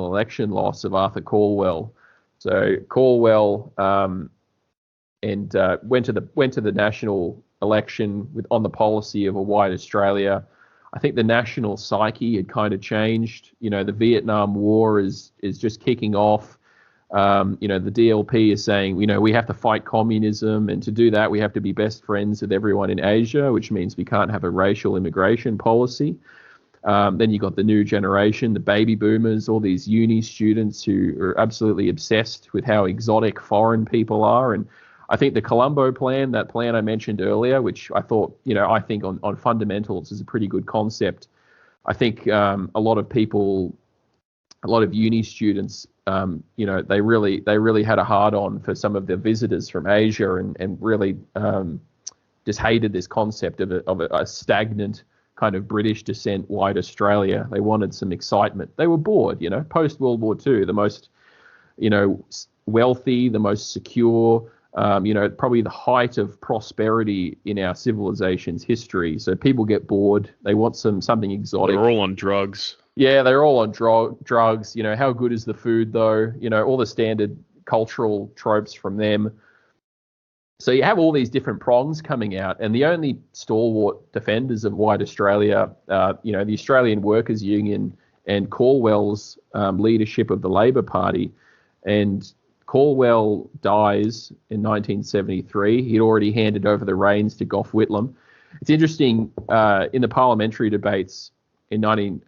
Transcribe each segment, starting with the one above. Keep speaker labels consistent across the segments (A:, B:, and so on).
A: national election loss of Arthur Calwell. So Calwell went to the national election on the policy of a white Australia. I think the national psyche had kind of changed. The Vietnam War is just kicking off. The DLP is saying, we have to fight communism, and to do that, we have to be best friends with everyone in Asia, which means we can't have a racial immigration policy. Then you got the new generation, the baby boomers, all these uni students who are absolutely obsessed with how exotic foreign people are. And I think the Colombo plan, that plan I mentioned earlier, which I thought, I think on fundamentals is a pretty good concept. I think a lot of uni students, they really had a hard on for some of the visitors from Asia and really just hated this concept of a stagnant kind of British descent white Australia. They wanted some excitement. They were bored, post World War II, the most, wealthy, the most secure, probably the height of prosperity in our civilization's history. So people get bored. They want something exotic.
B: They're all on drugs.
A: Yeah, they're all on drugs. How good is the food, though? All the standard cultural tropes from them. So you have all these different prongs coming out, and the only stalwart defenders of white Australia, the Australian Workers Union and Calwell's leadership of the Labor Party. And Calwell dies in 1973. He'd already handed over the reins to Gough Whitlam. It's interesting, in the parliamentary debates when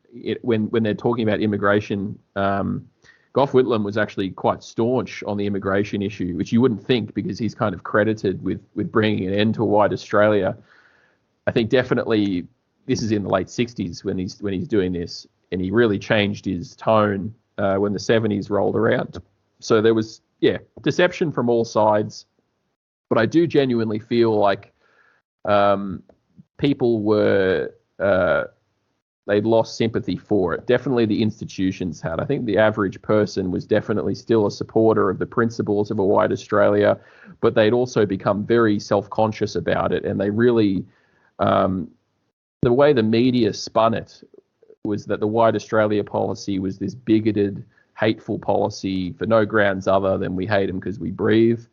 A: they're talking about immigration, Gough Whitlam was actually quite staunch on the immigration issue, which you wouldn't think because he's kind of credited with bringing an end to white Australia. I think definitely this is in the late 60s when he's doing this, and he really changed his tone when the 70s rolled around. So there was, deception from all sides, but I do genuinely feel like people were they'd lost sympathy for it. Definitely the institutions had. I think the average person was definitely still a supporter of the principles of a white Australia, but they'd also become very self-conscious about it, and they really, the way the media spun it was that the white Australia policy was this bigoted, hateful policy for no grounds other than we hate them because we breathe.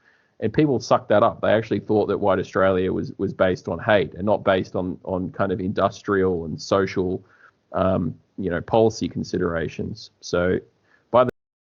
A: And people sucked that up. They actually thought that white Australia was based on hate and not based on kind of industrial and social, policy considerations. So